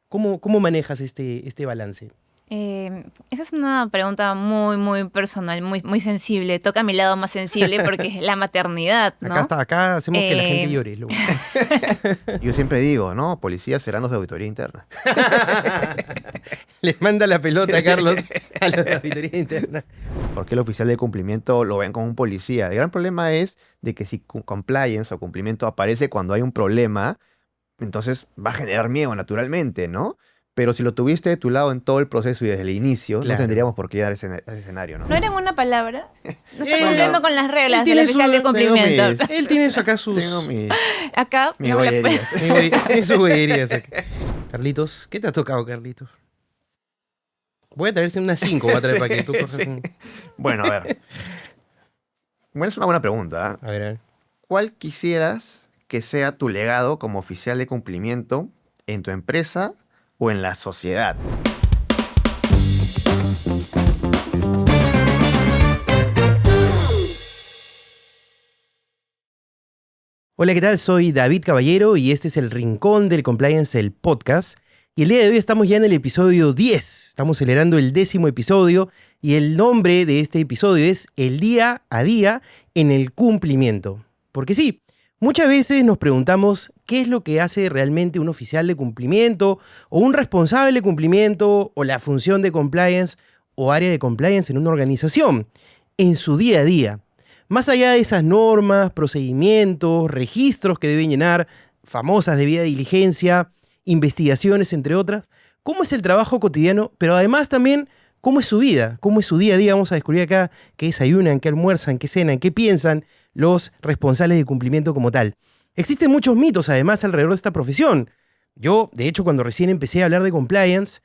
¿Cómo manejas este balance? Esa es una pregunta muy, muy personal, muy, muy sensible. Toca mi lado más sensible porque es la maternidad, ¿no? Acá hacemos que la gente Eh, llore, es lo único. Yo siempre digo, ¿no? Policías serán los de auditoría interna. Le manda la pelota a Carlos a la auditoría interna. Porque el oficial de cumplimiento lo ven como un policía. El gran problema es de que si compliance o cumplimiento aparece cuando hay un problema, entonces va a generar miedo naturalmente, ¿no? Pero si lo tuviste de tu lado en todo el proceso y desde el inicio, Claro. no tendríamos por qué llegar a ese escenario, ¿no? ¿No era una palabra? No está Eh, cumpliendo con las Él reglas del tiene oficial de su- cumplimiento. Él tiene eso acá sus... Tengo mi Acá no me la bollería. Tiene sus bollerías acá. Carlitos, ¿qué te ha tocado, Carlitos? Voy a traerse unas 5, voy a traer para que tú cojas un... Bueno, a ver. Bueno, es una buena pregunta. A ver. ¿Cuál quisieras que sea tu legado como oficial de cumplimiento en tu empresa o en la sociedad? Hola, ¿qué tal? Soy David Caballero y este es el Rincón del Compliance, el podcast. Y el día de hoy estamos ya en el episodio 10. Estamos celebrando el 10º episodio y el nombre de este episodio es El día a día en el cumplimiento. Porque sí, muchas veces nos preguntamos qué es lo que hace realmente un oficial de cumplimiento o un responsable de cumplimiento o la función de compliance o área de compliance en una organización en su día a día. Más allá de esas normas, procedimientos, registros que deben llenar, famosas debida diligencia, investigaciones, entre otras, ¿cómo es el trabajo cotidiano? Pero además también, ¿cómo es su vida? ¿Cómo es su día a día? Vamos a descubrir acá qué desayunan, qué almuerzan, qué cenan, qué piensan los responsables de cumplimiento como tal. Existen muchos mitos, además, alrededor de esta profesión. Yo, de hecho, cuando recién empecé a hablar de compliance,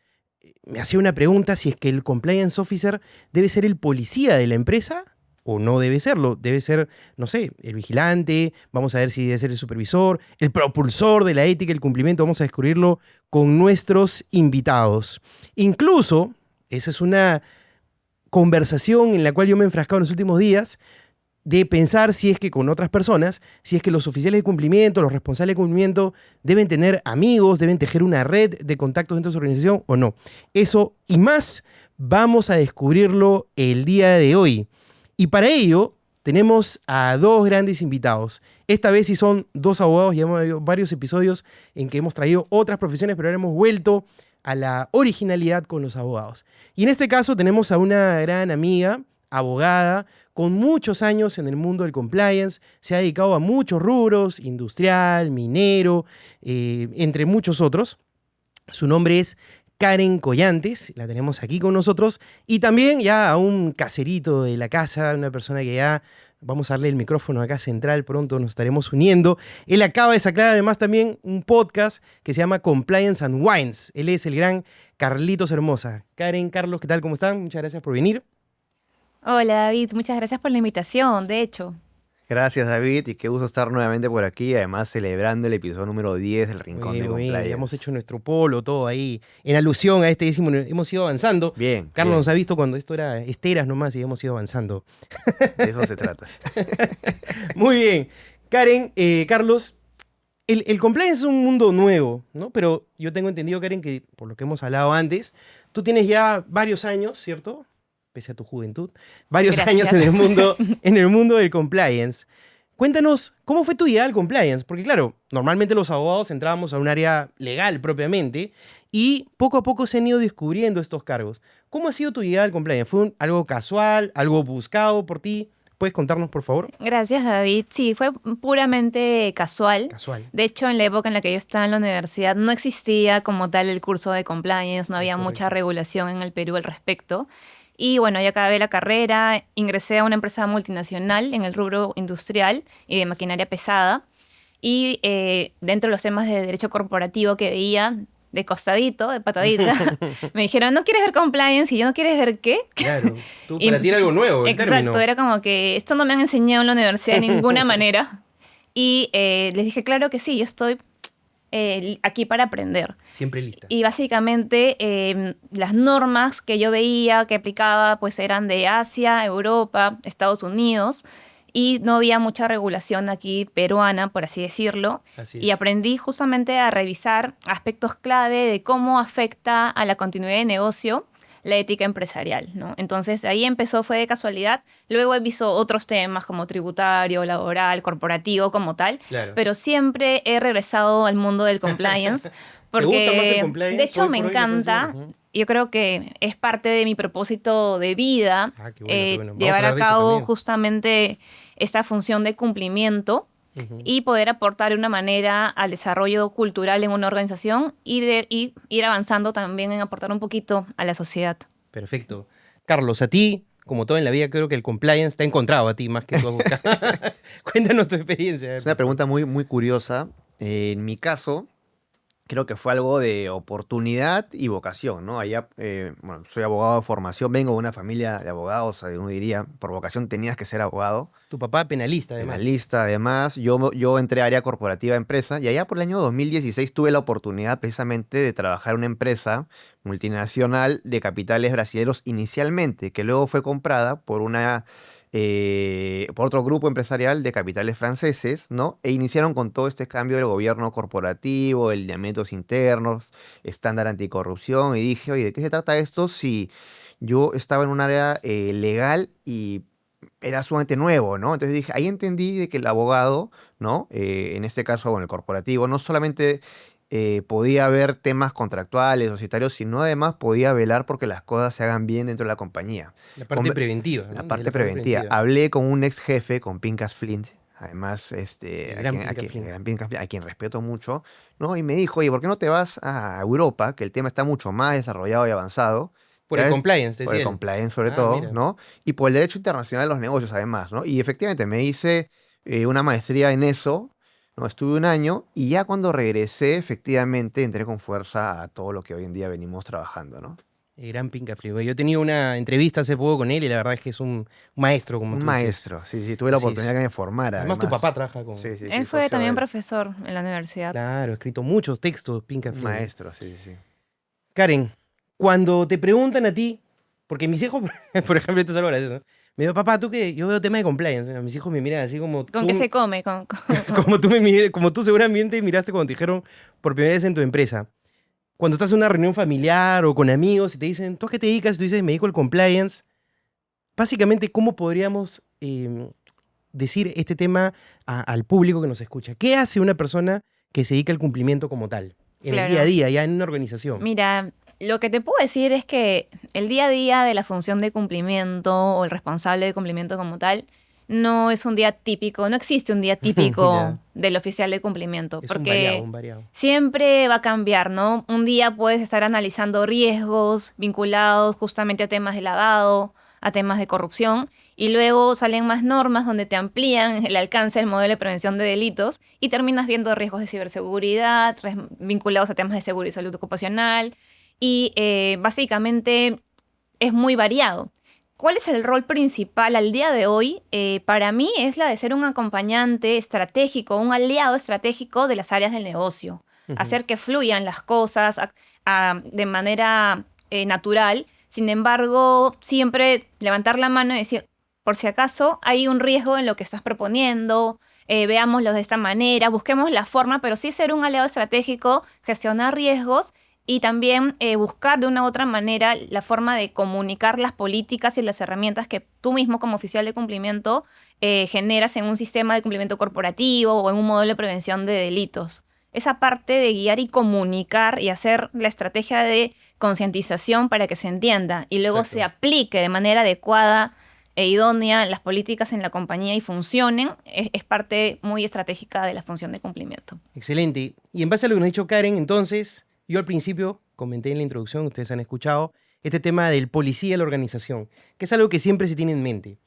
me hacía una pregunta si es que el compliance officer debe ser el policía de la empresa o no debe serlo. Debe ser, no sé, el vigilante, vamos a ver si debe ser el supervisor, el propulsor de la ética y el cumplimiento, vamos a descubrirlo con nuestros invitados. Incluso, esa es una conversación en la cual yo me he enfrascado en los últimos días, de pensar si es que con otras personas, si es que los oficiales de cumplimiento, los responsables de cumplimiento deben tener amigos, deben tejer una red de contactos dentro de su organización o no. Eso y más vamos a descubrirlo el día de hoy. Y para ello tenemos a dos grandes invitados. Esta vez sí son dos abogados, ya hemos habido varios episodios en que hemos traído otras profesiones, pero ahora hemos vuelto a la originalidad con los abogados. Y en este caso tenemos a una gran amiga, abogada, con muchos años en el mundo del compliance, se ha dedicado a muchos rubros, industrial, minero, entre muchos otros. Su nombre es Karen Collantes, la tenemos aquí con nosotros, y también ya a un caserito de la casa, una persona que ya vamos a darle el micrófono acá central, pronto nos estaremos uniendo. Él acaba de sacar además también un podcast que se llama Compliance and Wines. Él es el gran Carlitos Hermosa. Karen, Carlos, ¿qué tal? ¿Cómo están? Muchas gracias por venir. Hola David, muchas gracias por la invitación, de hecho. Gracias, David, y qué gusto estar nuevamente por aquí, además celebrando el episodio número 10 del Rincón de Muy bien, Compliance. ya hemos hecho nuestro polo, todo ahí, en alusión a este 10º, hemos ido avanzando. Bien, Carlos bien, nos ha visto cuando esto era esteras nomás y hemos ido avanzando. de eso se trata. Muy bien. Karen, Carlos, el compliance es un mundo nuevo, ¿no? Pero yo tengo entendido, Karen, que por lo que hemos hablado antes, tú tienes ya varios años, ¿cierto? Pese a tu juventud, varios Gracias. años en el mundo del compliance. Cuéntanos, ¿cómo fue tu llegada al compliance? Porque claro, normalmente los abogados entrábamos a un área legal propiamente y poco a poco se han ido descubriendo estos cargos. ¿Cómo ha sido tu llegada al compliance? ¿Fue algo casual, algo buscado por ti? ¿Puedes contarnos, por favor? Gracias David. Sí, fue puramente casual. Casual. De hecho, en la época en la que yo estaba en la universidad no existía como tal el curso de compliance, no había mucha correcto. regulación en el Perú al respecto. Y bueno, yo acabé la carrera, ingresé a una empresa multinacional en el rubro industrial y de maquinaria pesada. Y dentro de los temas de derecho corporativo que veía, de costadito, de patadita, me dijeron, ¿no quieres ver compliance? Y yo, ¿no quieres ver qué? Claro, tú Y- para ti era algo nuevo, el Exacto, término. era como que esto no me han enseñado en la universidad de ninguna manera. Y les dije, claro que sí, yo estoy aquí para aprender. Siempre lista. Y básicamente las normas que yo veía, que aplicaba, pues eran de Asia, Europa, Estados Unidos. y no había mucha regulación aquí peruana, por así decirlo. Así Y es. aprendí justamente a revisar aspectos clave de cómo afecta a la continuidad de negocio la ética empresarial, ¿no? Entonces ahí empezó, fue de casualidad. Luego he visto otros temas como tributario, laboral, corporativo como tal, Claro. pero siempre he regresado al mundo del compliance ¿Te gusta más el porque compliance de hecho hoy me por hoy, le puedes decir? encanta. Ujú. Yo creo que es parte de mi propósito de vida, Ah, qué bueno, qué bueno. Vamos a llevar hablar a de eso cabo también. justamente esta función de cumplimiento Ujú. y poder aportar de una manera al desarrollo cultural en una organización y ir avanzando también en aportar un poquito a la sociedad. Perfecto. Carlos, a ti, como todo en la vida, creo que el compliance te ha encontrado a ti más que tú has buscado. Cuéntanos tu experiencia. Es una pregunta muy, muy curiosa. En mi caso, creo que fue algo de oportunidad y vocación, ¿no? Allá, bueno, soy abogado de formación, vengo de una familia de abogados, uno diría, por vocación tenías que ser abogado. Tu papá penalista, En la además. lista, además, yo entré a área corporativa de empresa y allá por el año 2016 tuve la oportunidad precisamente de trabajar en una empresa multinacional de capitales brasileños inicialmente, que luego fue comprada por otro grupo empresarial de capitales franceses, ¿no? E iniciaron con todo este cambio del gobierno corporativo, el lineamientos internos, estándar anticorrupción, y dije, oye, ¿de qué se trata esto si yo estaba en un área legal y era sumamente nuevo, ¿no? Entonces dije, ahí entendí de que el abogado, ¿no? En este caso, bueno, el corporativo, no solamente podía ver temas contractuales, societarios, sino además podía velar porque las cosas se hagan bien dentro de la compañía. La parte Conver- preventiva, ¿no? La Desde parte preventiva. Hablé con un ex jefe, con Pincas Flint, además, El gran Pincas Flint. gran Pincas Flint, a quien respeto mucho, ¿no? Y me dijo, oye, ¿por qué no te vas a Europa? Que el tema está mucho más desarrollado y avanzado. Por Ya el ves, compliance, por el decía él. compliance sobre Ah, todo, mira. ¿no? Y por el derecho internacional de los negocios, además, ¿no? Y efectivamente me hice una maestría en eso, ¿no? Estuve un año y ya cuando regresé, efectivamente, entré con fuerza a todo lo que hoy en día venimos trabajando, ¿no? El gran Pincas Flint. Yo he tenido una entrevista hace poco con él y la verdad es que es un maestro, como Un tú dices. maestro, sí, sí, tuve la Así oportunidad es. que me formara, Además, tu además. papá trabaja con... Sí, sí, sí, Él fue socio de también él. profesor en la universidad. Claro, ha escrito muchos textos, Pincas Un Flint. maestro, sí, sí, sí. Karen, cuando te preguntan a ti, porque mis hijos, por ejemplo, esto es algo gracioso, ¿no? Me digo, papá, ¿tú qué? Yo veo tema de compliance. Mis hijos me miran así como ¿Con tú, qué se come? como tú seguramente miraste cuando te dijeron por primera vez en tu empresa. Cuando estás en una reunión familiar o con amigos y te dicen, ¿tú a qué te dedicas? Y tú dices, me dedico al compliance. Básicamente, ¿cómo podríamos decir este tema al público que nos escucha? ¿Qué hace una persona que se dedica al cumplimiento como tal? En el Claro. día a día, ya en una organización. Mira, lo que te puedo decir es que el día a día de la función de cumplimiento o el responsable de cumplimiento como tal no es un día típico, no existe un día típico Ya. del oficial de cumplimiento, Es porque un variado. siempre va a cambiar, ¿no? Un día puedes estar analizando riesgos vinculados justamente a temas de lavado, a temas de corrupción, y luego salen más normas donde te amplían el alcance del modelo de prevención de delitos y terminas viendo riesgos de ciberseguridad vinculados a temas de seguridad y salud ocupacional, y básicamente es muy variado. ¿Cuál es el rol principal al día de hoy? Para mí es la de ser un acompañante estratégico, un aliado estratégico de las áreas del negocio. Ujú. Hacer que fluyan las cosas de manera natural. Sin embargo, siempre levantar la mano y decir, por si acaso hay un riesgo en lo que estás proponiendo, veámoslo de esta manera, busquemos la forma, pero sí ser un aliado estratégico, gestionar riesgos y también buscar de una u otra manera la forma de comunicar las políticas y las herramientas que tú mismo como oficial de cumplimiento generas en un sistema de cumplimiento corporativo o en un modelo de prevención de delitos. Esa parte de guiar y comunicar y hacer la estrategia de concientización para que se entienda y luego Exacto. se aplique de manera adecuada e idónea las políticas en la compañía y funcionen, es parte muy estratégica de la función de cumplimiento. Excelente. Y en base a lo que nos ha dicho Karen, entonces, yo al principio comenté en la introducción, ustedes han escuchado, este tema del policía de la organización, que es algo que siempre se tiene en mente.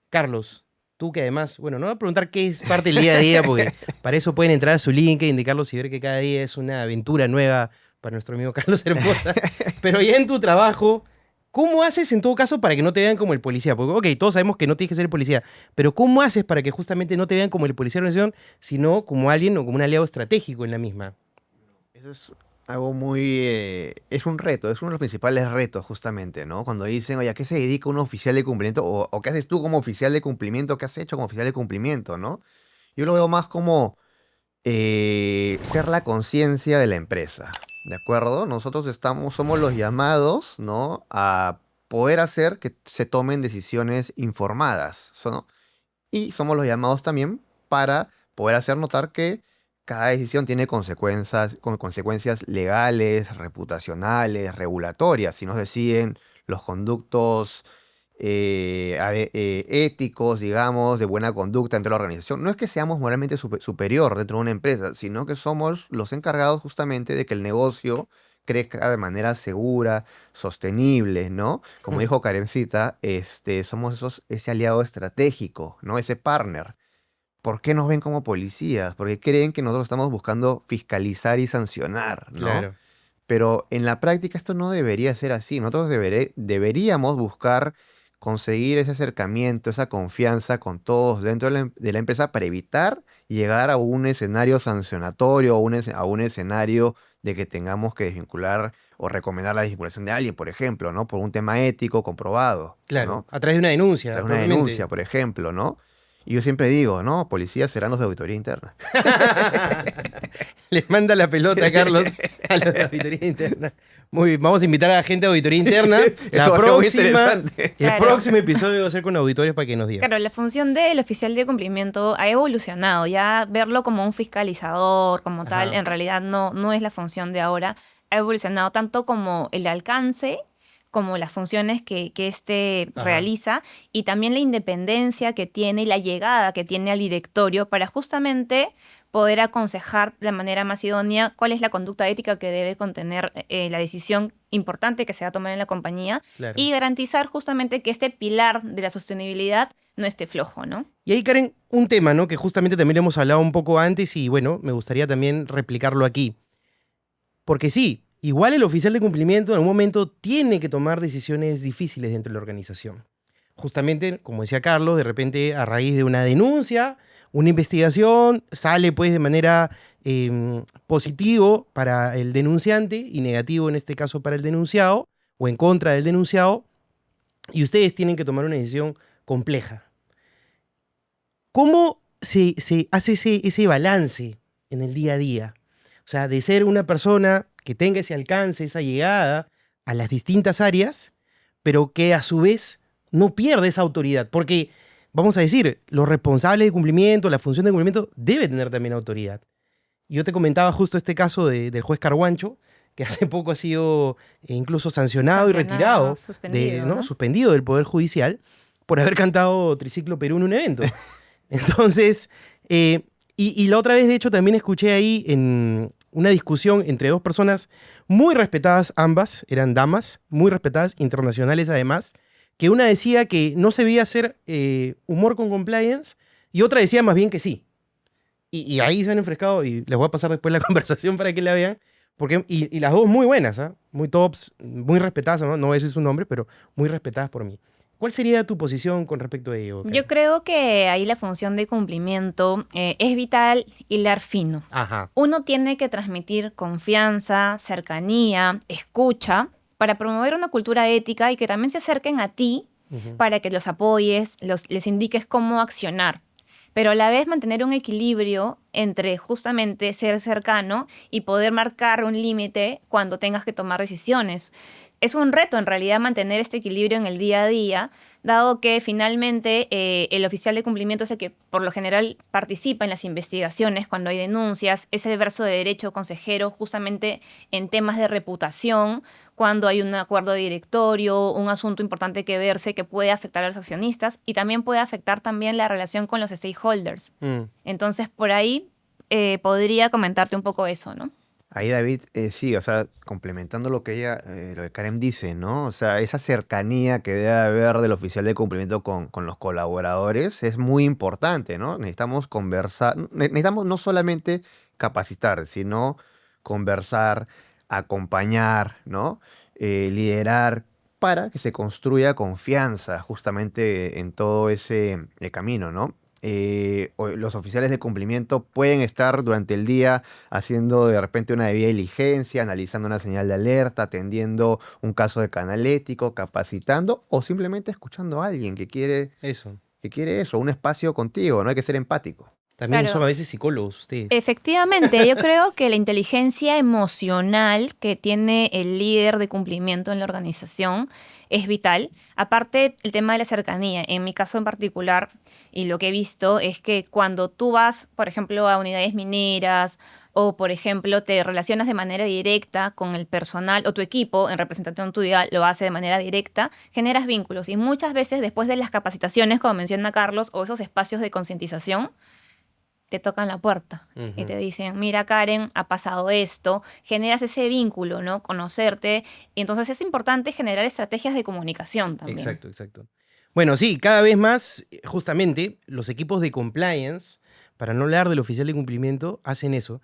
Carlos, tú que además, bueno, no voy a preguntar qué es parte del día a día, porque para eso pueden entrar a su LinkedIn de Carlos y ver que cada día es una aventura nueva para nuestro amigo Carlos Hermosa. Pero ya en tu trabajo, ¿cómo haces en todo caso para que no te vean como el policía? Porque, ok, todos sabemos que no tienes que ser el policía, pero ¿cómo haces para que justamente no te vean como el policía de la organización, sino como alguien o como un aliado estratégico en la misma? Eso es algo es un reto, es uno de los principales retos justamente, ¿no? Cuando dicen, oye, ¿a qué se dedica un oficial de cumplimiento? O ¿qué haces tú como oficial de cumplimiento? ¿Qué has hecho como oficial de cumplimiento, no? Yo lo veo más como ser la conciencia de la empresa, ¿de acuerdo? Nosotros somos los llamados, ¿no? A poder hacer que se tomen decisiones informadas, ¿no? Y somos los llamados también para poder hacer notar que cada decisión tiene consecuencias legales, reputacionales, regulatorias. Si nos deciden los conductos éticos, digamos, de buena conducta dentro de la organización. No es que seamos moralmente superior dentro de una empresa, sino que somos los encargados justamente de que el negocio crezca de manera segura, sostenible, ¿no? Como Mm. dijo Karencita, somos ese aliado estratégico, ¿no? Ese partner. ¿Por qué nos ven como policías? Porque creen que nosotros estamos buscando fiscalizar y sancionar, ¿no? Claro. Pero en la práctica esto no debería ser así. Nosotros deberíamos buscar conseguir ese acercamiento, esa confianza con todos dentro de la empresa para evitar llegar a un escenario sancionatorio o a un escenario de que tengamos que desvincular o recomendar la desvinculación de alguien, por ejemplo, ¿no? Por un tema ético comprobado, Claro, ¿no? a través de una denuncia, Tras una propiamente. denuncia, por ejemplo, ¿no? Y yo siempre digo, ¿no? Policías serán los de auditoría interna. Les manda la pelota, Carlos, a los de auditoría interna. Muy bien, vamos a invitar a la gente de auditoría interna. Eso va a ser muy interesante. El Claro. próximo episodio va a ser con auditores para que nos digan. Claro, la función del oficial de cumplimiento ha evolucionado. Ya verlo como un fiscalizador, como tal, Ajá. en realidad no es la función de ahora. Ha evolucionado tanto como el alcance, como las funciones que éste Ajá. realiza, y también la independencia que tiene y la llegada que tiene al directorio para justamente poder aconsejar de la manera más idónea cuál es la conducta ética que debe contener la decisión importante que se va a tomar en la compañía Claro. y garantizar justamente que este pilar de la sostenibilidad no esté flojo, ¿no? Y ahí, Karen, un tema, ¿no? Que justamente también hemos hablado un poco antes y bueno, me gustaría también replicarlo aquí. Porque sí, igual el oficial de cumplimiento en algún momento tiene que tomar decisiones difíciles dentro de la organización. Justamente, como decía Carlos, de repente a raíz de una denuncia, una investigación, sale pues de manera positivo para el denunciante y negativo en este caso para el denunciado o en contra del denunciado, y ustedes tienen que tomar una decisión compleja. ¿Cómo se hace ese balance en el día a día? O sea, de ser una persona que tenga ese alcance, esa llegada a las distintas áreas, pero que a su vez no pierda esa autoridad. Porque, vamos a decir, los responsables de cumplimiento, la función de cumplimiento, debe tener también autoridad. Yo te comentaba justo este caso del juez Carguancho, que hace poco ha sido incluso sancionado y retirado, suspendido, ¿no? ¿no? Suspendido del Poder Judicial por haber cantado Triciclo Perú en un evento. Entonces, y la otra vez, de hecho, también escuché ahí en una discusión entre dos personas muy respetadas, ambas, eran damas, muy respetadas, internacionales además, que una decía que no se debía hacer humor con compliance y otra decía más bien que sí. Y ahí se han enfrescado y les voy a pasar después la conversación para que la vean. Porque, y las dos muy buenas, ¿eh? Muy tops, muy respetadas, no voy a decir su nombre, pero muy respetadas por mí. ¿Cuál sería tu posición con respecto a ello, Karen? Yo creo que ahí la función de cumplimiento es vital hilar fino. Ajá. Uno tiene que transmitir confianza, cercanía, escucha, para promover una cultura ética y que también se acerquen a ti Ujú. para que los apoyes, les indiques cómo accionar. Pero a la vez mantener un equilibrio entre justamente ser cercano y poder marcar un límite cuando tengas que tomar decisiones. Es un reto en realidad mantener este equilibrio en el día a día, dado que finalmente el oficial de cumplimiento es el que por lo general participa en las investigaciones cuando hay denuncias, es el verso de derecho consejero justamente en temas de reputación, cuando hay un acuerdo de directorio, un asunto importante que verse que puede afectar a los accionistas y también puede afectar también la relación con los stakeholders. Mm. Entonces, por ahí podría comentarte un poco eso, ¿no? Ahí David, sí, o sea, complementando lo que lo que Karen dice, ¿no? O sea, esa cercanía que debe haber del oficial de cumplimiento con los colaboradores es muy importante, ¿no? Necesitamos conversar, necesitamos no solamente capacitar, sino conversar, acompañar, ¿no? Liderar para que se construya confianza justamente en todo ese camino, ¿no? los oficiales de cumplimiento pueden estar durante el día haciendo de repente una debida diligencia, analizando una señal de alerta, atendiendo un caso de canalético, capacitando o simplemente escuchando a alguien Eso. que quiere eso, un espacio contigo, no hay que ser empático. También Claro. son a veces psicólogos ustedes. Efectivamente, yo creo que la inteligencia emocional que tiene el líder de cumplimiento en la organización es vital. Aparte, el tema de la cercanía. En mi caso en particular, y lo que he visto es que cuando tú vas, por ejemplo, a unidades mineras o, por ejemplo, te relacionas de manera directa con el personal o tu equipo en representación tuya lo hace de manera directa, generas vínculos. Y muchas veces después de las capacitaciones, como menciona Carlos, o esos espacios de concientización, te tocan la puerta y Ujú. te dicen, mira Karen, ha pasado esto, generas ese vínculo, ¿no? Conocerte. Y entonces es importante generar estrategias de comunicación también. Exacto, exacto. Bueno, sí, cada vez más, justamente, los equipos de compliance, para no hablar del oficial de cumplimiento, hacen eso.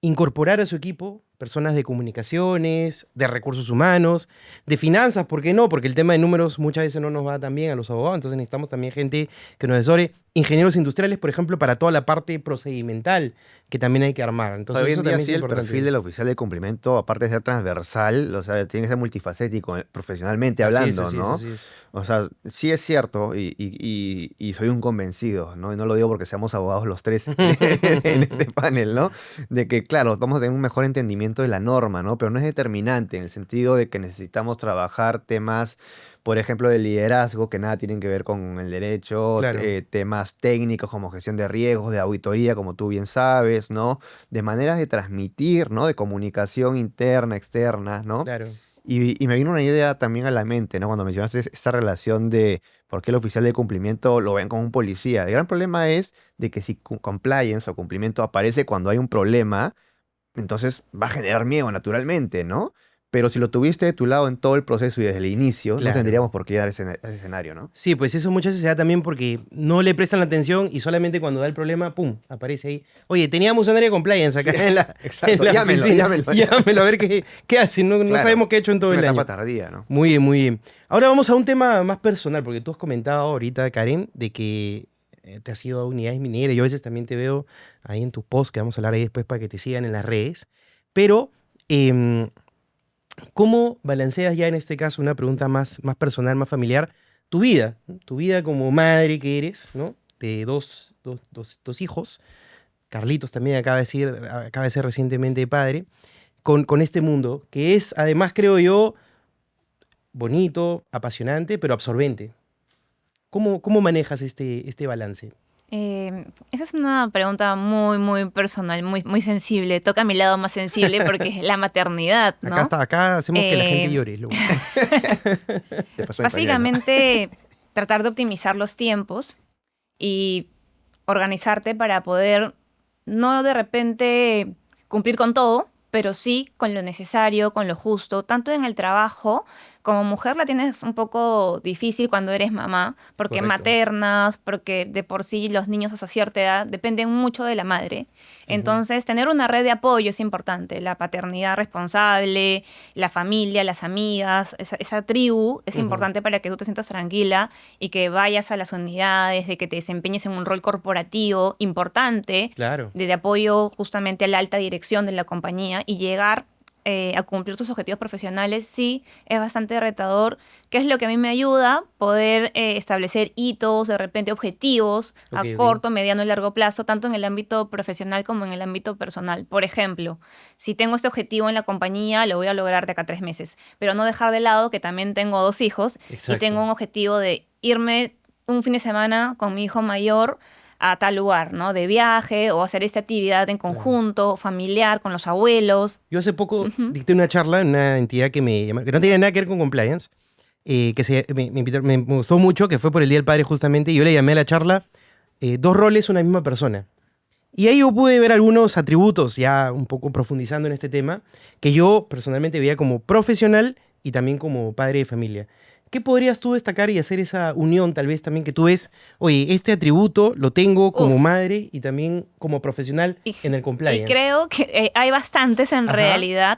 Incorporar a su equipo personas de comunicaciones, de recursos humanos, de finanzas, ¿por qué no? Porque el tema de números muchas veces no nos va tan bien a los abogados, entonces necesitamos también gente que nos asesore, ingenieros industriales, por ejemplo, para toda la parte procedimental que también hay que armar. Entonces, Hoy eso en día también sí es el importante. perfil del oficial de cumplimiento, aparte de ser transversal, o sea, tiene que ser multifacético, profesionalmente Así es, hablando, así es, ¿no? así es. O sea, sí es cierto y soy un convencido, ¿no? Y no lo digo porque seamos abogados los tres en este panel, ¿no? De que, claro, vamos a tener un mejor entendimiento de la norma, ¿no? Pero no es determinante en el sentido de que necesitamos trabajar temas, por ejemplo, de liderazgo que nada tienen que ver con el derecho, Claro. temas técnicos como gestión de riesgos, de auditoría, como tú bien sabes, ¿no? De maneras de transmitir, ¿no? De comunicación interna, externa, ¿no? Claro. Y me vino una idea también a la mente, ¿no? Cuando mencionaste esta relación de por qué el oficial de cumplimiento lo ven como un policía. El gran problema es de que si compliance o cumplimiento aparece cuando hay un problema, entonces va a generar miedo naturalmente, ¿no? Pero si lo tuviste de tu lado en todo el proceso y desde el inicio, no Claro. tendríamos por qué dar ese escenario, ¿no? Sí, pues eso muchas veces se da también porque no le prestan la atención y solamente cuando da el problema, ¡pum!, aparece ahí. Oye, teníamos un área de compliance acá en la, Exacto, en la llámenlo, oficina. llámenlo. Llámenlo a ver qué hacen. No Claro, sabemos qué ha hecho en es todo una el etapa año. tardía, ¿no? Muy bien, muy bien. Ahora vamos a un tema más personal, porque tú has comentado ahorita, Karen, de que te has ido a unidades mineras. Yo a veces también te veo ahí en tus posts, que vamos a hablar ahí después para que te sigan en las redes. Pero, ¿cómo balanceas ya en este caso una pregunta más personal, más familiar, tu vida? ¿No? Tu vida como madre que eres, ¿no? De dos hijos. Carlitos también acaba de ser recientemente padre. Con este mundo, que es, además, creo yo, bonito, apasionante, pero absorbente. ¿Cómo manejas este balance? Esa es una pregunta muy, muy personal, muy, muy sensible. Toca mi lado más sensible porque es la maternidad, ¿no? Acá hacemos que la gente Eh, llore. Lo... Te pasó en español, ¿no? Básicamente, tratar de optimizar los tiempos y organizarte para poder no de repente cumplir con todo, pero sí con lo necesario, con lo justo, tanto en el trabajo. Como mujer la tienes un poco difícil cuando eres mamá, porque Correcto. maternas, porque de por sí los niños a cierta edad dependen mucho de la madre. Entonces, tener una red de apoyo es importante. La paternidad responsable, la familia, las amigas, esa tribu es Ujú. importante para que tú te sientas tranquila y que vayas a las unidades, de que te desempeñes en un rol corporativo importante, Claro. de apoyo justamente a la alta dirección de la compañía y llegar a cumplir tus objetivos profesionales, sí, es bastante retador. ¿Qué es lo que a mí me ayuda? Poder establecer hitos, de repente objetivos Ok, a ok. corto, mediano y largo plazo, tanto en el ámbito profesional como en el ámbito personal. Por ejemplo, si tengo este objetivo en la compañía, lo voy a lograr de acá a 3 meses, pero no dejar de lado que también tengo 2 hijos y Exacto. tengo un objetivo de irme un fin de semana con mi hijo mayor a tal lugar, ¿no? De viaje o hacer esta actividad en conjunto, familiar, con los abuelos. Yo hace poco Ujú. dicté una charla en una entidad que no tenía nada que ver con compliance, me gustó mucho, que fue por el Día del Padre justamente, y yo le llamé a la charla 2 roles, una misma persona. Y ahí yo pude ver algunos atributos, ya un poco profundizando en este tema, que yo personalmente veía como profesional y también como padre de familia. ¿Qué podrías tú destacar y hacer esa unión tal vez también que tú ves, oye, este atributo lo tengo como Uf. madre y también como profesional Y, en el compliance? y creo que hay bastantes en Ajá. realidad,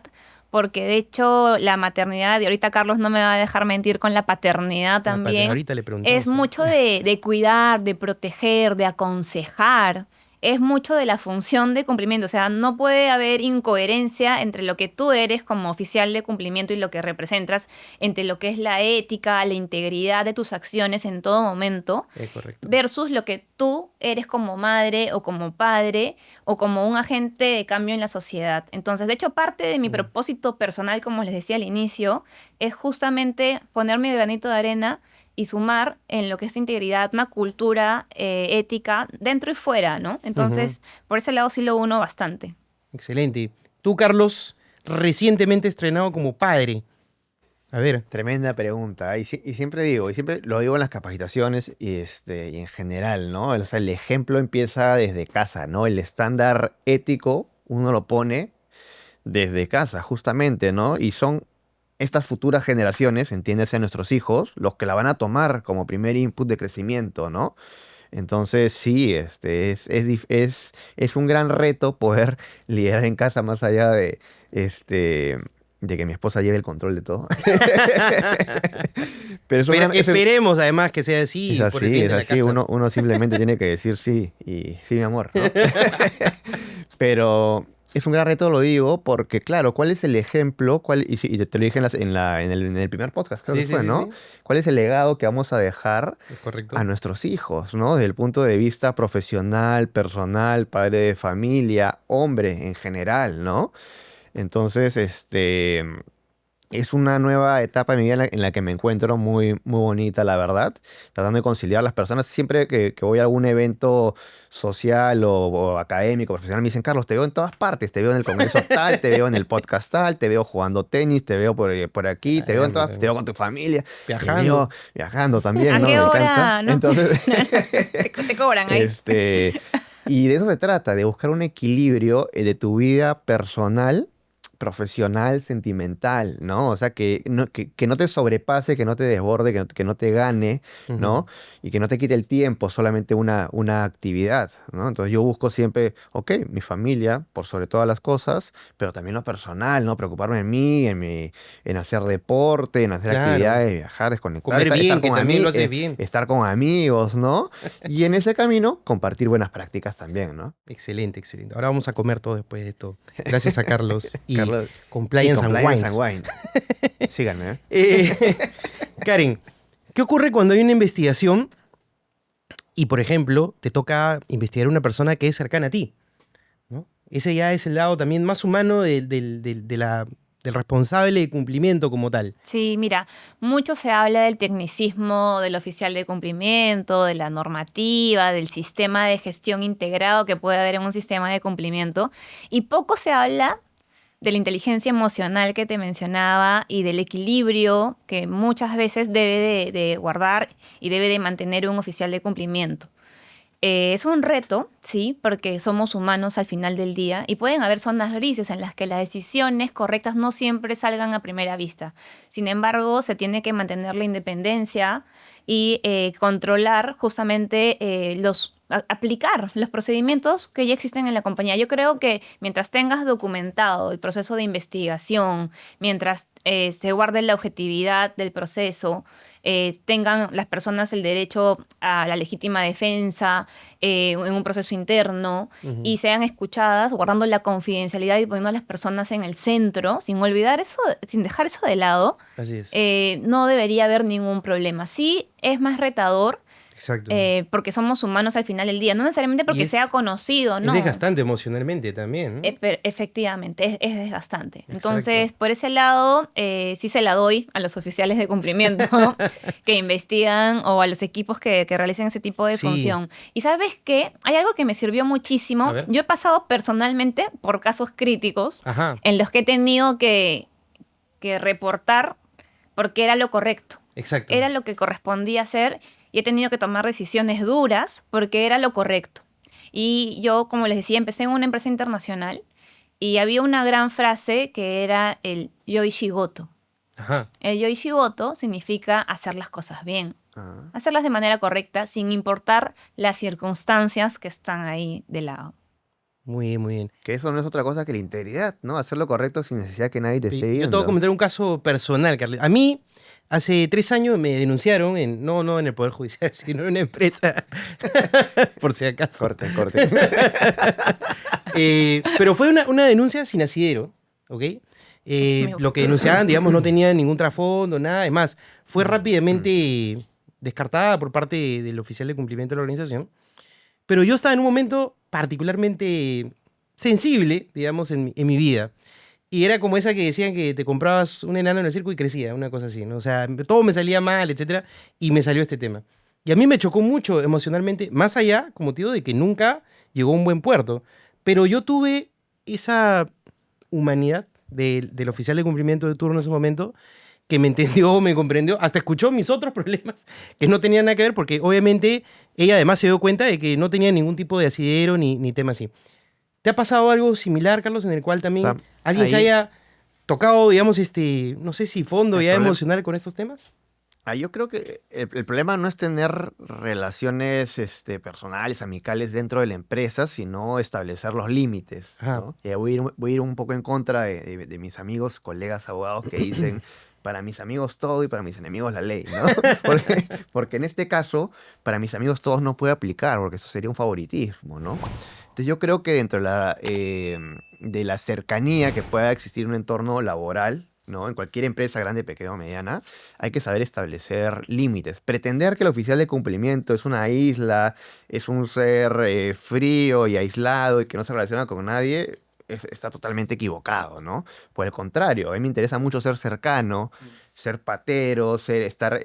porque de hecho la maternidad, y ahorita Carlos no me va a dejar mentir con la paternidad también, Ahorita le preguntamos. es mucho de cuidar, de proteger, de aconsejar. Es mucho de la función de cumplimiento. O sea, no puede haber incoherencia entre lo que tú eres como oficial de cumplimiento y lo que representas, entre lo que es la ética, la integridad de tus acciones en todo momento, Correcto. versus lo que tú eres como madre o como padre o como un agente de cambio en la sociedad. Entonces, de hecho, parte de mi propósito personal, como les decía al inicio, es justamente poner mi granito de arena y sumar en lo que es integridad, una cultura ética dentro y fuera, ¿no? Entonces, por ese lado sí lo uno bastante. Excelente. Tú, Carlos, recientemente estrenado como padre. A ver. Tremenda pregunta. Y siempre digo, y siempre lo digo en las capacitaciones y en general, ¿no? O sea, el ejemplo empieza desde casa, ¿no? El estándar ético uno lo pone desde casa, justamente, ¿no? Y son estas futuras generaciones, entiéndese nuestros hijos, los que la van a tomar como primer input de crecimiento, ¿no? Entonces, sí, es un gran reto poder liderar en casa más allá de que mi esposa lleve el control de todo. Pero esperemos además que sea así. es por el así, bien es de la así. casa. Uno simplemente tiene que decir sí y sí, mi amor, ¿no? Pero es un gran reto, lo digo, porque claro, ¿cuál es el ejemplo? Y te lo dije en el primer podcast, creo que fue, ¿no? Sí. ¿Cuál es el legado que vamos a dejar Es correcto. a nuestros hijos, ¿no? Desde el punto de vista profesional, personal, padre de familia, hombre en general, ¿no? Entonces, es una nueva etapa de mi vida en la que me encuentro muy, muy bonita, la verdad. Tratando de conciliar a las personas. Siempre que voy a algún evento social o académico, profesional, me dicen, Carlos, te veo en todas partes. Te veo en el congreso tal, te veo en el podcast tal, te veo jugando tenis, te veo por aquí, te veo te veo con tu familia. Viajando. Te veo viajando también, ¿A ¿no? qué Me hora? encanta. ¿No? Entonces, Te cobran ahí. y de eso se trata, de buscar un equilibrio de tu vida personal, profesional, sentimental, ¿no? O sea, que no te sobrepase, que no te desborde, que no te gane, ¿no? Y que no te quite el tiempo, solamente una actividad, ¿no? Entonces yo busco siempre, ok, mi familia, por sobre todas las cosas, pero también lo personal, ¿no? Preocuparme en mí, en hacer deporte, en hacer Claro. actividades, viajar, desconectar, Comer bien, estar que con también lo amigos, haces bien. estar con amigos, ¿no? Y en ese camino, compartir buenas prácticas también, ¿no? Excelente, excelente. Ahora vamos a comer todo después de esto. Gracias a Carlos y Carlos, Compliance and Wines. Wine. Síganme, ¿eh? Karen, ¿qué ocurre cuando hay una investigación y, por ejemplo, te toca investigar a una persona que es cercana a ti? ¿No? Ese ya es el lado también más humano del responsable de cumplimiento como tal. Sí, mira, mucho se habla del tecnicismo del oficial de cumplimiento, de la normativa, del sistema de gestión integrado que puede haber en un sistema de cumplimiento, y poco se habla de la inteligencia emocional que te mencionaba y del equilibrio que muchas veces debe de guardar y debe de mantener un oficial de cumplimiento. Es un reto, sí, porque somos humanos al final del día y pueden haber zonas grises en las que las decisiones correctas no siempre salgan a primera vista. Sin embargo, se tiene que mantener la independencia y controlar justamente aplicar los procedimientos que ya existen en la compañía. Yo creo que mientras tengas documentado el proceso de investigación, mientras se guarde la objetividad del proceso, tengan las personas el derecho a la legítima defensa en un proceso interno y sean escuchadas, guardando la confidencialidad y poniendo a las personas en el centro, sin olvidar eso, sin dejar eso de lado, Así es. no debería haber ningún problema. Sí es más retador, Exacto. porque somos humanos al final del día, no necesariamente porque sea conocido, Es no. desgastante emocionalmente también, ¿no? Efectivamente, es desgastante. Exacto. Entonces, por ese lado, sí se la doy a los oficiales de cumplimiento que investigan o a los equipos que realicen ese tipo de función. Y ¿sabes qué? Hay algo que me sirvió muchísimo. Yo he pasado personalmente por casos críticos en los que he tenido que reportar porque era lo correcto. Exacto. Era lo que correspondía hacer y he tenido que tomar decisiones duras porque era lo correcto. Y yo, como les decía, empecé en una empresa internacional y había una gran frase que era el yoishigoto. El yoishigoto significa hacer las cosas bien, hacerlas de manera correcta sin importar las circunstancias que están ahí de lado. Muy bien, muy bien. Que eso no es otra cosa que la integridad, ¿no? Hacer lo correcto sin necesidad que nadie te Sí, esté yo te voy a viendo. comentar un caso personal, Carlitos. A mí, hace 3 años me denunciaron, no en el Poder Judicial, sino en una empresa, por si acaso. Corte, corte. Pero fue una denuncia sin asidero, ¿ok? Lo que denunciaban, digamos, no tenía ningún trasfondo, nada. Además, fue rápidamente descartada por parte del oficial de cumplimiento de la organización. Pero yo estaba en un momento particularmente sensible, digamos, en mi vida. Y era como esa que decían que te comprabas un enano en el circo y crecía, una cosa así, ¿no? O sea, todo me salía mal, etcétera, y me salió este tema. Y a mí me chocó mucho emocionalmente, más allá, como te digo, de que nunca llegó a un buen puerto. Pero yo tuve esa humanidad del oficial de cumplimiento de turno en ese momento, que me entendió, me comprendió, hasta escuchó mis otros problemas que no tenían nada que ver, porque obviamente ella además se dio cuenta de que no tenía ningún tipo de asidero ni tema así. ¿Te ha pasado algo similar, Carlos, en el cual también O sea, alguien se ahí- haya tocado, digamos, no sé si fondo El ya problema- emocional con estos temas? Yo creo que el problema no es tener relaciones personales, amicales dentro de la empresa, sino establecer los límites, Ajá. ¿no? Voy a ir un poco en contra de mis amigos, colegas abogados que dicen, para mis amigos todo y para mis enemigos la ley, ¿no? Porque en este caso, para mis amigos todos no puede aplicar, porque eso sería un favoritismo, ¿no? Entonces yo creo que dentro de la cercanía que pueda existir en un entorno laboral, ¿no? En cualquier empresa grande, pequeña o mediana, hay que saber establecer límites. Pretender que el oficial de cumplimiento es una isla, es un ser frío y aislado y que no se relaciona con nadie, está totalmente equivocado, ¿no? Por el contrario, a mí me interesa mucho ser cercano, ser patero, estar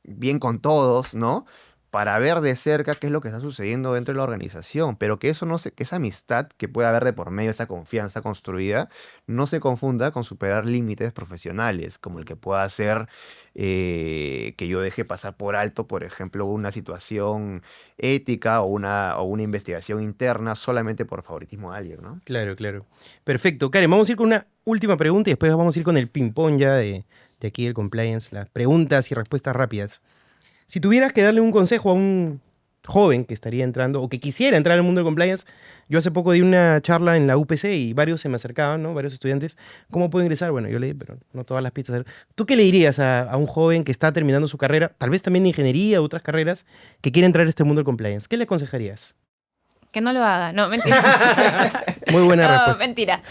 bien con todos, ¿no? Para ver de cerca qué es lo que está sucediendo dentro de la organización, pero que eso no se, que esa amistad que puede haber de por medio, esa confianza construida, no se confunda con superar límites profesionales, como el que pueda ser que yo deje pasar por alto, por ejemplo, una situación ética o una investigación interna solamente por favoritismo de alguien, ¿no? Claro, claro. Perfecto. Karen, vamos a ir con una última pregunta y después vamos a ir con el ping-pong ya de aquí del compliance, las preguntas y respuestas rápidas. Si tuvieras que darle un consejo a un joven que estaría entrando o que quisiera entrar al mundo del compliance, yo hace poco di una charla en la UPC y varios se me acercaban, ¿no? Varios estudiantes. ¿Cómo puedo ingresar? Bueno, yo leí, pero no todas las pistas. ¿Tú qué le dirías a un joven que está terminando su carrera, tal vez también de ingeniería u otras carreras, que quiere entrar a este mundo del compliance? ¿Qué le aconsejarías? Que no lo haga, no, mentira. Muy buena No, respuesta. mentira.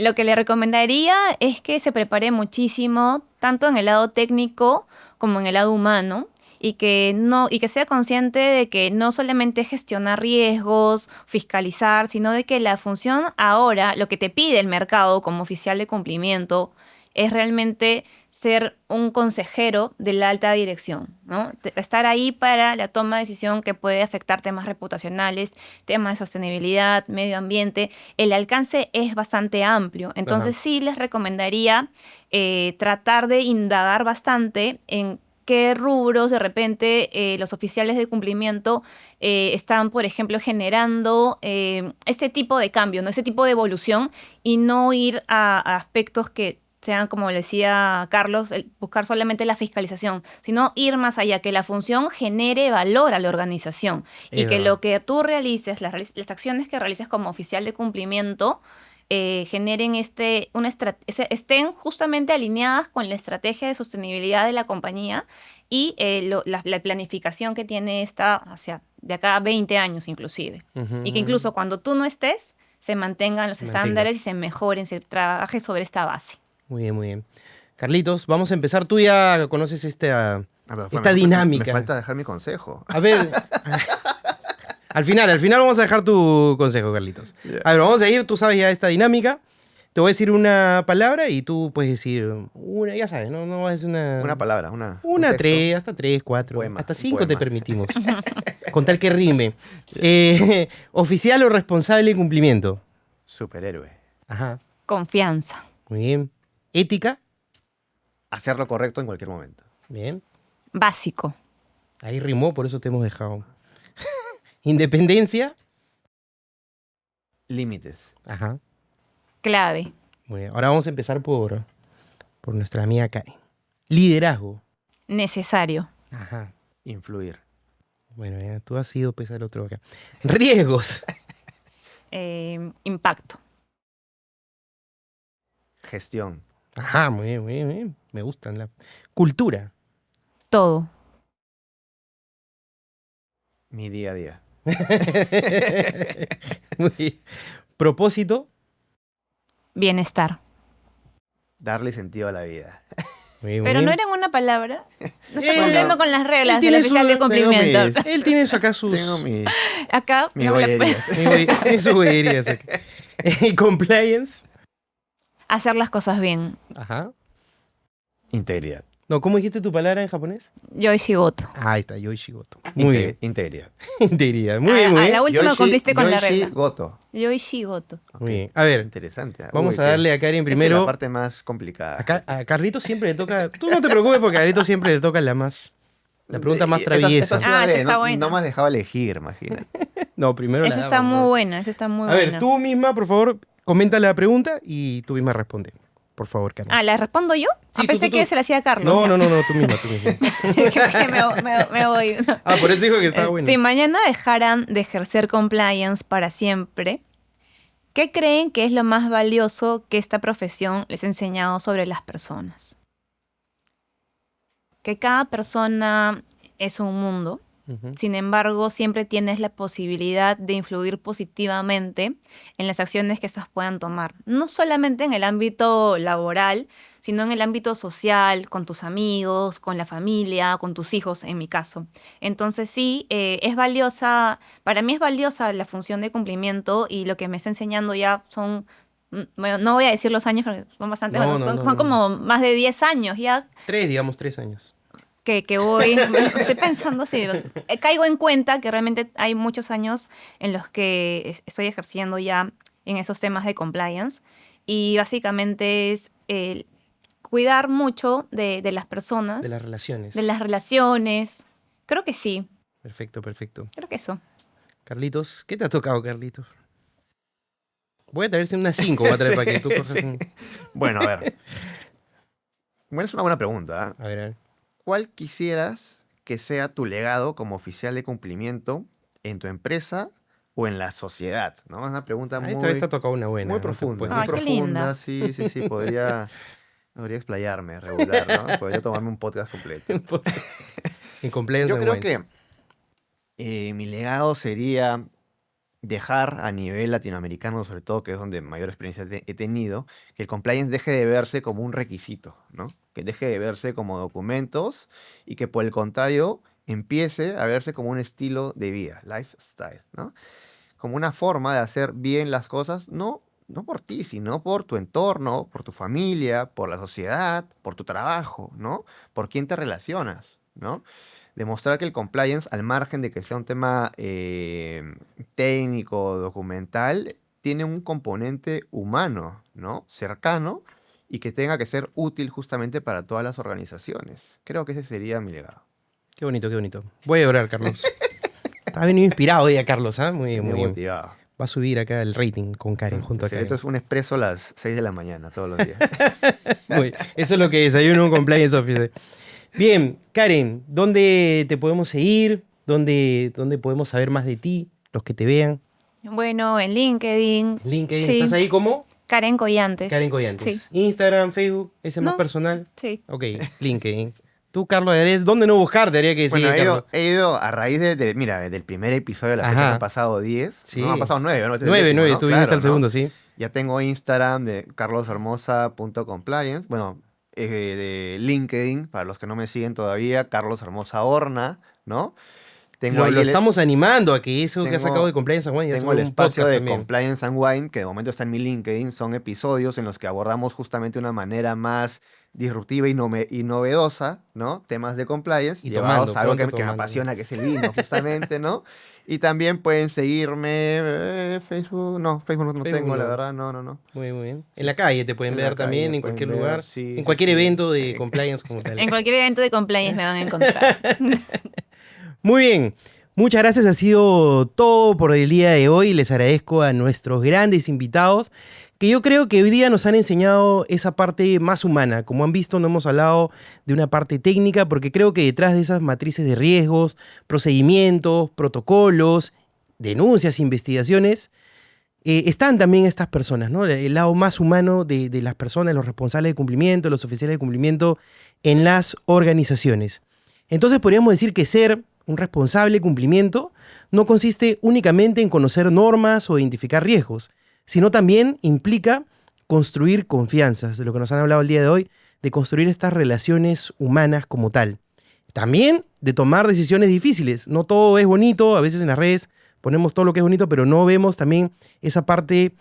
Lo que le recomendaría es que se prepare muchísimo, tanto en el lado técnico como en el lado humano, y que sea consciente de que no solamente gestionar riesgos, fiscalizar, sino de que la función ahora, lo que te pide el mercado como oficial de cumplimiento, es realmente ser un consejero de la alta dirección, ¿no? Estar ahí para la toma de decisión que puede afectar temas reputacionales, temas de sostenibilidad, medio ambiente. El alcance es bastante amplio. Entonces sí les recomendaría tratar de indagar bastante en qué rubros de repente los oficiales de cumplimiento están, por ejemplo, generando este tipo de cambio, ¿no? Este tipo de evolución, y no ir a aspectos que sean, como le decía Carlos, buscar solamente la fiscalización, sino ir más allá, que la función genere valor a la organización y que lo que tú realices, las acciones que realices como oficial de cumplimiento, generen estén justamente alineadas con la estrategia de sostenibilidad de la compañía y la planificación que tiene esta hacia de acá a 20 años inclusive. Y que incluso cuando tú no estés, se mantengan los estándares y se mejoren, se trabaje sobre esta base. Muy bien, muy bien. Carlitos, vamos a empezar. Tú ya conoces esta Me dinámica. Me falta dejar mi consejo. A ver, al final vamos a dejar tu consejo, Carlitos. Yeah. A ver, vamos a ir, tú sabes ya esta dinámica. Te voy a decir una palabra y tú puedes decir una, ya sabes, no vas a decir Una palabra, un Una, texto. 3, hasta 3, 4, Poema, hasta un 5 te poema. permitimos. Con tal que rime. Oficial o responsable de cumplimiento. Superhéroe. Ajá, Confianza. muy bien. Ética, Hacer lo correcto en cualquier momento. bien. Básico. Ahí rimó, por eso te hemos dejado. Independencia, Límites. ajá. Clave. Muy bien. Ahora vamos a empezar por nuestra amiga Karen. Liderazgo. Necesario. Ajá. Influir. Bueno, ya, tú has sido pues al otro acá. Riesgos. impacto. Gestión. Ajá, muy bien, muy bien, muy bien. Me gustan. La cultura. Todo. Mi día a día. Muy bien. Propósito. Bienestar. Darle sentido a la vida. Muy bien, muy Pero no bien. era una palabra. No está Bueno, cumpliendo con las reglas tiene del oficial su- de cumplimiento. mis- Él tiene acá sus... Tengo mi Acá no me la- bollería. Tiene sus bollerías aquí. Compliance. hacer las cosas bien. Ajá. Integridad. No, ¿cómo dijiste tu palabra en japonés? Yoishigoto. Ahí está, Yoishigoto. Muy bien. Integridad. Integridad. Muy bien, muy A bien. la última cumpliste con la Yoichi regla. Goto. Yoishigoto. Muy Ok. bien. A ver, Interesante. vamos Uy, a darle a Karen esta es primero. la parte más complicada. A Carlito siempre le toca. Tú no te preocupes porque a Carlito siempre le toca la pregunta más traviesa. sí Ah, la esa de- está no, buena. no me has dejado elegir, imagínate. No, primero Esa la está damos, muy ¿no? buena, esa está muy A ver, buena. tú misma, por favor, comenta la pregunta y tú misma responde. Por favor, Karen. Ah, ¿la respondo yo? Sí, tú, Pensé tú. que se la hacía Carlos. No, ya. no, no, no, tú misma, tú misma. Que me voy. Ah, por eso dijo que estaba bueno. Si mañana dejaran de ejercer compliance para siempre, ¿qué creen que es lo más valioso que esta profesión les ha enseñado sobre las personas? Que cada persona es un mundo. Ujú. Sin embargo, siempre tienes la posibilidad de influir positivamente en las acciones que éstas puedan tomar. No solamente en el ámbito laboral, sino en el ámbito social, con tus amigos, con la familia, con tus hijos, en mi caso. Entonces sí, es valiosa, para mí es valiosa la función de cumplimiento y lo que me está enseñando ya son, bueno, no voy a decir los años porque son bastante, No, bueno, no, son, no, son no. como más de 10 años ya Digamos 3 años. que voy, estoy pensando si caigo en cuenta que realmente hay muchos años en los que estoy ejerciendo ya en esos temas de compliance y básicamente es cuidar mucho de las personas, De las relaciones. de las relaciones. Creo que sí, Perfecto, perfecto. creo que eso. Carlitos, ¿qué te ha tocado, Carlitos? Voy a traerse unas 5, voy a traer para que tú cojas un... Bueno, a ver. Bueno, es una buena pregunta. ¿eh? A ver. ¿Cuál quisieras que sea tu legado como oficial de cumplimiento en tu empresa o en la sociedad? ¿No? Es una pregunta muy, Esta vez te ha tocado una buena. muy ¿no? profunda. Ay, Muy qué profunda, linda. sí, podría explayarme regular, ¿no? Podría tomarme un podcast completo. En compliance Yo and creo wines. que mi legado sería dejar a nivel latinoamericano, sobre todo, que es donde mayor experiencia he tenido, que el compliance deje de verse como un requisito, ¿no? Que deje de verse como documentos y que por el contrario empiece a verse como un estilo de vida, lifestyle, ¿no? Como una forma de hacer bien las cosas, no por ti, sino por tu entorno, por tu familia, por la sociedad, por tu trabajo, ¿no? Por quién te relacionas, ¿no? Demostrar que el compliance, al margen de que sea un tema técnico, documental, tiene un componente humano, ¿no? Cercano y que tenga que ser útil justamente para todas las organizaciones. Creo que ese sería mi legado. Qué bonito, qué bonito. Voy a llorar, Carlos. Está venido inspirado hoy a Carlos, ¿ah? Muy bien, muy Muy bien. motivado. Va a subir acá el rating con Karen, junto a Karen. Esto es un expreso a las 6 de la mañana todos los días. Eso es lo que desayuno un compliance officer. Bien, Karen, ¿dónde te podemos seguir? ¿Dónde podemos saber más de ti? Los que te vean. Bueno, en LinkedIn, LinkedIn, Sí. ¿estás ahí como? Karen Collantes. Karen Collantes. Sí, Instagram, Facebook, ese es más No. personal. sí. Ok, LinkedIn. Tú, Carlos, ¿dónde no buscarte? Habría que decir, Bueno, Carlos. he ido a raíz mira, del primer episodio de la fecha Ajá. que han pasado 10. Sí. No, han pasado 9, ¿no? Este es el 9, décimo, 9, ¿no? tú viniste Claro, al ¿no? segundo, sí. Ya tengo Instagram de carloshermosa.compliance. Bueno, de LinkedIn, para los que no me siguen todavía, Carlos Hermosa Horna, ¿no? Tengo Lo ahí estamos animando a que eso que ha tengo- sacado de Compliance and Wine ya se Tengo el vuelva un espacio podcast de también. Compliance and Wine, que de momento está en mi LinkedIn. Son episodios en los que abordamos justamente de una manera más disruptiva y novedosa, ¿no? Temas de compliance, Y llevados tomando, a algo que, pronto que me tomando. apasiona, que es el vino, justamente, ¿no? Y también pueden seguirme Facebook. No, Facebook no Facebook tengo, la no. verdad, no. Muy bien. En la calle te pueden En la ver también, calle en pueden cualquier ver, lugar. sí, en sí, cualquier sí. evento de compliance como tal. En cualquier evento de compliance me van a encontrar. Muy bien. Muchas gracias, ha sido todo por el día de hoy. Les agradezco a nuestros grandes invitados, que yo creo que hoy día nos han enseñado esa parte más humana. Como han visto, no hemos hablado de una parte técnica, porque creo que detrás de esas matrices de riesgos, procedimientos, protocolos, denuncias, investigaciones, están también estas personas, ¿no? El lado más humano de las personas, los responsables de cumplimiento, los oficiales de cumplimiento en las organizaciones. Entonces podríamos decir que ser un responsable de cumplimiento no consiste únicamente en conocer normas o identificar riesgos, sino también implica construir confianzas, de lo que nos han hablado el día de hoy, de construir estas relaciones humanas como tal. También de tomar decisiones difíciles. No todo es bonito, a veces en las redes ponemos todo lo que es bonito, pero no vemos también esa parte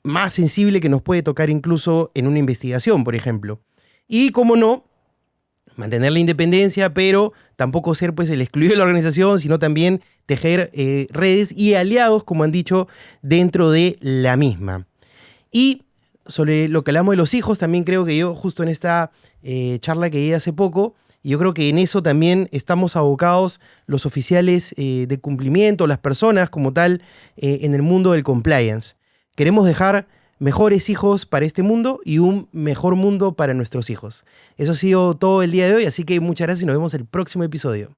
más sensible que nos puede tocar incluso en una investigación, por ejemplo. Y, cómo no, mantener la independencia, pero tampoco ser pues el excluido de la organización, sino también tejer redes y aliados, como han dicho, dentro de la misma. Y sobre lo que hablamos de los hijos, también creo que yo, justo en esta charla que di hace poco, yo creo que en eso también estamos abocados los oficiales de cumplimiento, las personas como tal, en el mundo del compliance. Queremos dejar mejores hijos para este mundo y un mejor mundo para nuestros hijos. Eso ha sido todo el día de hoy, así que muchas gracias y nos vemos el próximo episodio.